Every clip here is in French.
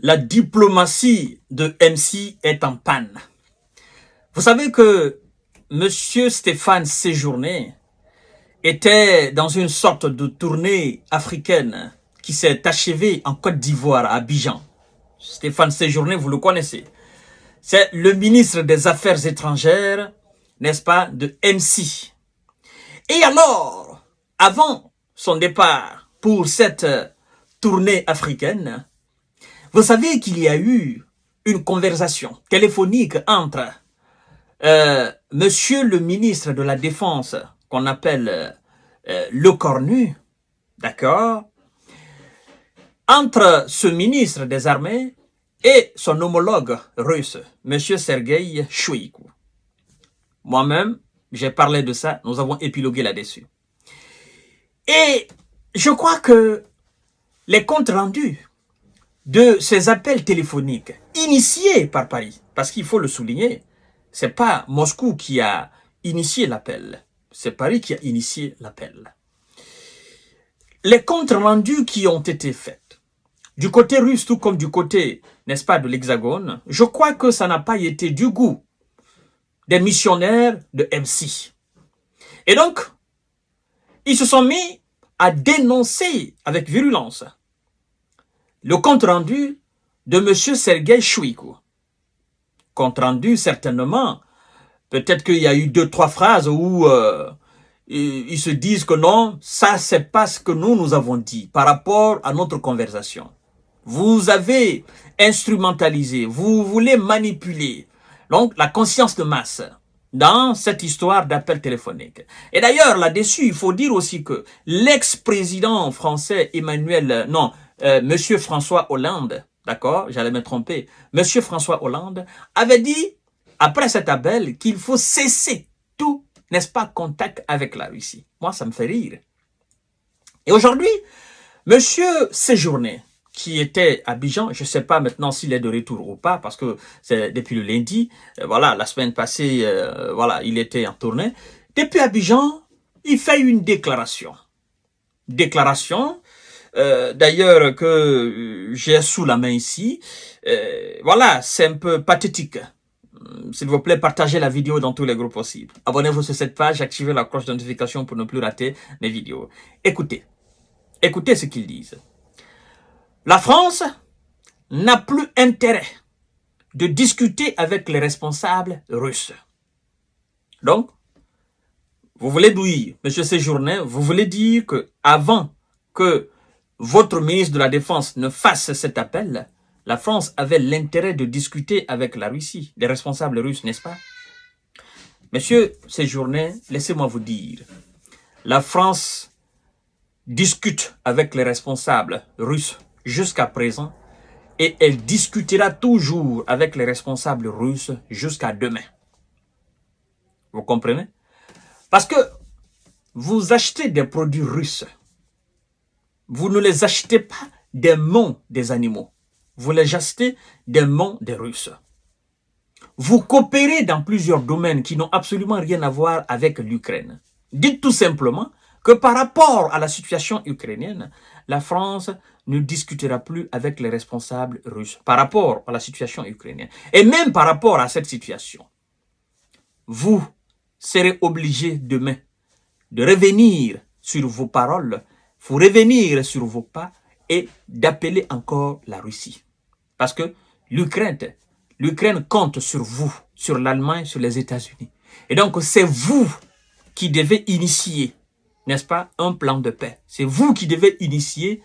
La diplomatie de MC est en panne. Vous savez que Monsieur Stéphane Séjourné était dans une sorte de tournée africaine qui s'est achevée en Côte d'Ivoire, à Abidjan. Stéphane Séjourné, vous le connaissez. C'est le ministre des Affaires étrangères, n'est-ce pas, de MC. Et alors, avant son départ pour cette tournée africaine, vous savez qu'il y a eu une conversation téléphonique entre monsieur le ministre de la Défense, qu'on appelle Le Cornu, d'accord, entre ce ministre des Armées et son homologue russe, monsieur Sergueï Shoïgu. Moi-même, j'ai parlé de ça, nous avons épilogué là-dessus. Et je crois que les comptes rendus de ces appels téléphoniques initiés par Paris, parce qu'il faut le souligner, c'est pas Moscou qui a initié l'appel, c'est Paris qui a initié l'appel. Les comptes rendus qui ont été faits, du côté russe tout comme du côté, n'est-ce pas, de l'Hexagone, je crois que ça n'a pas été du goût des missionnaires de MC. Et donc, ils se sont mis à dénoncer avec virulence le compte rendu de M. Sergueï Shoïgu. Compte rendu, certainement, peut-être qu'il y a eu 2-3 phrases où ils se disent que non, ça c'est pas ce que nous avons dit par rapport à notre conversation. Vous avez instrumentalisé, vous voulez manipuler donc la conscience de masse dans cette histoire d'appel téléphonique. Et d'ailleurs, là-dessus, il faut dire aussi que l'ex-président français Monsieur François Hollande, d'accord, j'allais me tromper, Monsieur François Hollande avait dit, après cet appel, qu'il faut cesser tout, n'est-ce pas, contact avec la Russie. Moi, ça me fait rire. Et aujourd'hui, Monsieur Séjourné, qui était à Abidjan, je ne sais pas maintenant s'il est de retour ou pas, parce que c'est depuis le lundi, voilà, la semaine passée, voilà, il était en tournée. Depuis Abidjan, il fait une déclaration. Déclaration, d'ailleurs, que j'ai sous la main ici. Voilà, c'est un peu pathétique. S'il vous plaît, partagez la vidéo dans tous les groupes possibles. Abonnez-vous sur cette page, activez la cloche de notification pour ne plus rater mes vidéos. Écoutez ce qu'ils disent. La France n'a plus intérêt de discuter avec les responsables russes. Donc, vous voulez dire, M. Séjourné, vous voulez dire que avant que votre ministre de la Défense ne fasse cet appel, la France avait l'intérêt de discuter avec la Russie, les responsables russes, n'est-ce pas? Monsieur Séjourné, laissez-moi vous dire, la France discute avec les responsables russes jusqu'à présent et elle discutera toujours avec les responsables russes jusqu'à demain. Vous comprenez? Parce que vous achetez des produits russes. Vous ne les achetez pas des mains des animaux. Vous les achetez des mains des Russes. Vous coopérez dans plusieurs domaines qui n'ont absolument rien à voir avec l'Ukraine. Dites tout simplement que par rapport à la situation ukrainienne, la France ne discutera plus avec les responsables russes par rapport à la situation ukrainienne. Et même par rapport à cette situation, vous serez obligé demain de revenir sur vos paroles, faut revenir sur vos pas et d'appeler encore la Russie. Parce que l'Ukraine compte sur vous, sur l'Allemagne, sur les États-Unis. Et donc, c'est vous qui devez initier, n'est-ce pas, un plan de paix. C'est vous qui devez initier,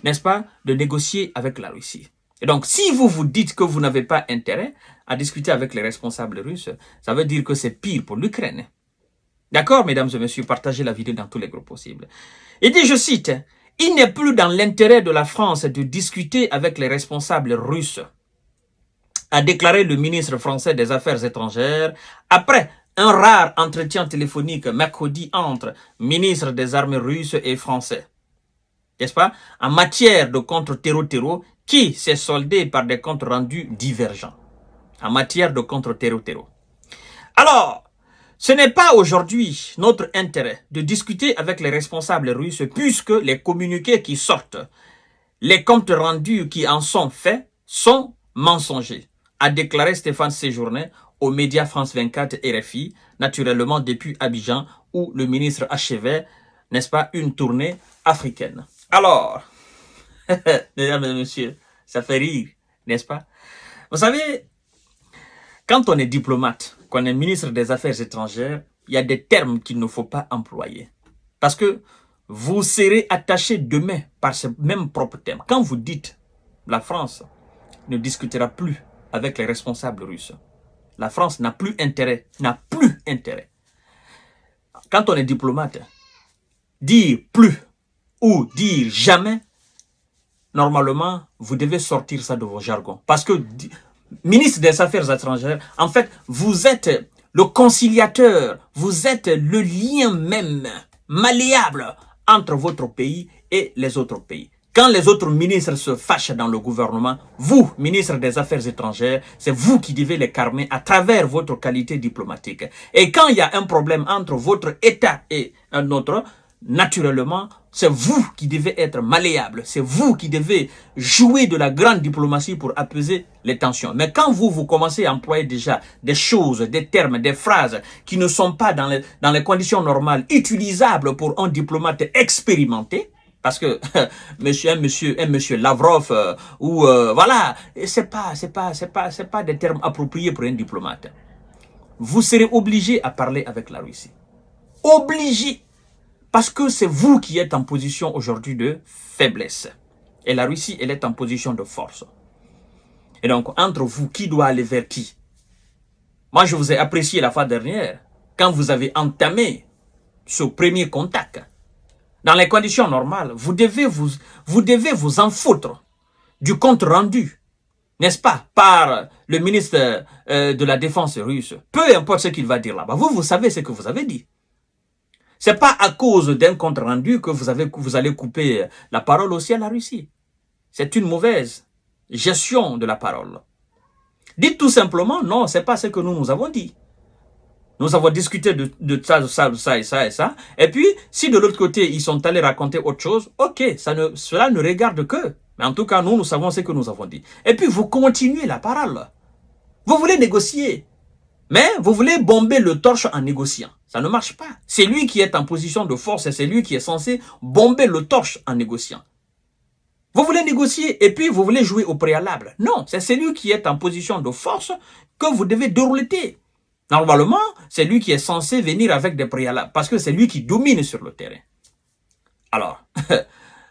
n'est-ce pas, de négocier avec la Russie. Et donc, si vous vous dites que vous n'avez pas intérêt à discuter avec les responsables russes, ça veut dire que c'est pire pour l'Ukraine. D'accord, mesdames et messieurs, partagez la vidéo dans tous les groupes possibles. Il dit, je cite, « Il n'est plus dans l'intérêt de la France de discuter avec les responsables russes », a déclaré le ministre français des Affaires étrangères après un rare entretien téléphonique mercredi entre ministres des armées russes et français. N'est-ce pas? En matière de contre-terreau qui s'est soldé par des comptes rendus divergents. En matière de contre-terreau. Alors, ce n'est pas aujourd'hui notre intérêt de discuter avec les responsables russes puisque les communiqués qui sortent, les comptes rendus qui en sont faits, sont mensongers, a déclaré Stéphane Séjourné aux médias France 24 RFI, naturellement depuis Abidjan, où le ministre achevait, n'est-ce pas, une tournée africaine. Alors, mesdames et messieurs, ça fait rire, n'est-ce pas? Vous savez, quand on est diplomate, qu'on est ministre des Affaires étrangères, il y a des termes qu'il ne faut pas employer. Parce que vous serez attaché demain par ce même propre terme. Quand vous dites la France ne discutera plus avec les responsables russes, la France n'a plus intérêt, Quand on est diplomate, dire plus ou dire jamais, normalement, vous devez sortir ça de vos jargons. Parce que, ministre des Affaires étrangères, en fait, vous êtes le conciliateur, vous êtes le lien même, malléable, entre votre pays et les autres pays. Quand les autres ministres se fâchent dans le gouvernement, vous, ministre des Affaires étrangères, c'est vous qui devez les calmer à travers votre qualité diplomatique. Et quand il y a un problème entre votre État et un autre, naturellement, c'est vous qui devez être malléable. C'est vous qui devez jouer de la grande diplomatie pour apaiser les tensions. Mais quand vous commencez à employer déjà des choses, des termes, des phrases qui ne sont pas dans les conditions normales, utilisables pour un diplomate expérimenté, parce que un monsieur Lavrov voilà, c'est pas des termes appropriés pour un diplomate. Vous serez obligé à parler avec la Russie. Obligé. Parce que c'est vous qui êtes en position aujourd'hui de faiblesse. Et la Russie, elle est en position de force. Et donc, entre vous, qui doit aller vers qui? Moi, je vous ai apprécié la fois dernière, quand vous avez entamé ce premier contact. Dans les conditions normales, vous devez vous en foutre du compte rendu, n'est-ce pas, par le ministre de la Défense russe. Peu importe ce qu'il va dire là-bas. Vous savez ce que vous avez dit. C'est pas à cause d'un compte rendu que vous allez couper la parole aussi à la Russie. C'est une mauvaise gestion de la parole. Dites tout simplement, non, c'est pas ce que nous avons dit. Nous avons discuté de ça et ça et ça. Et puis, si de l'autre côté, ils sont allés raconter autre chose, ok, cela ne regarde qu'eux. Mais en tout cas, nous savons ce que nous avons dit. Et puis, vous continuez la parole. Vous voulez négocier. Mais vous voulez bomber le torche en négociant. Ça ne marche pas. C'est lui qui est en position de force et c'est lui qui est censé bomber le torche en négociant. Vous voulez négocier et puis vous voulez jouer au préalable. Non, c'est celui qui est en position de force que vous devez dérouler. Normalement, c'est lui qui est censé venir avec des préalables parce que c'est lui qui domine sur le terrain. Alors,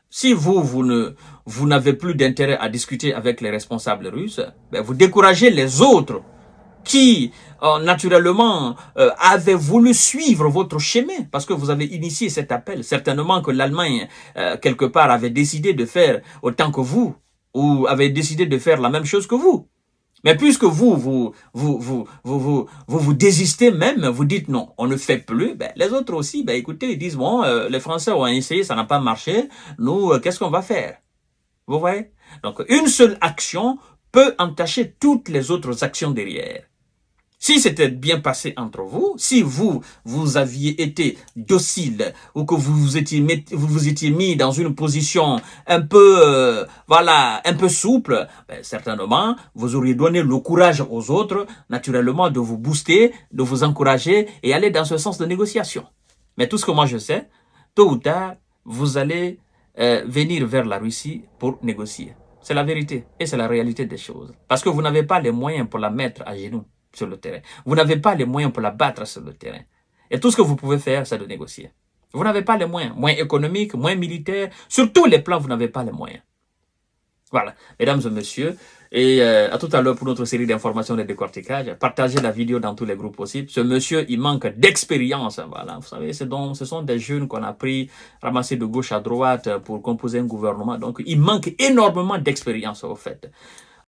si vous n'avez plus d'intérêt à discuter avec les responsables russes, ben vous découragez les autres qui, naturellement, avaient voulu suivre votre chemin parce que vous avez initié cet appel. Certainement que l'Allemagne, quelque part, avait décidé de faire autant que vous ou avait décidé de faire la même chose que vous. Mais puisque vous désistez même, vous dites non, on ne fait plus, ben, les autres aussi, ben, écoutez, ils disent, bon, les Français ont essayé, ça n'a pas marché, nous, qu'est-ce qu'on va faire? Vous voyez? Donc, une seule action peut entacher toutes les autres actions derrière. Si c'était bien passé entre vous, si vous aviez été docile ou que vous vous étiez mis dans une position un peu, un peu souple, ben, certainement, vous auriez donné le courage aux autres, naturellement, de vous booster, de vous encourager et aller dans ce sens de négociation. Mais tout ce que moi je sais, tôt ou tard, vous allez venir vers la Russie pour négocier. C'est la vérité et c'est la réalité des choses. Parce que vous n'avez pas les moyens pour la mettre à genoux sur le terrain. Vous n'avez pas les moyens pour la battre sur le terrain. Et tout ce que vous pouvez faire, c'est de négocier. Vous n'avez pas les moyens. Moyens économiques, moyens militaires. Sur tous les plans, vous n'avez pas les moyens. Voilà. Mesdames et messieurs, et à tout à l'heure pour notre série d'informations et de décortiquage. Partagez la vidéo dans tous les groupes possibles. Ce monsieur, il manque d'expérience. Voilà. Vous savez, ce sont des jeunes qu'on a pris, ramassés de gauche à droite pour composer un gouvernement. Donc, il manque énormément d'expérience, au fait.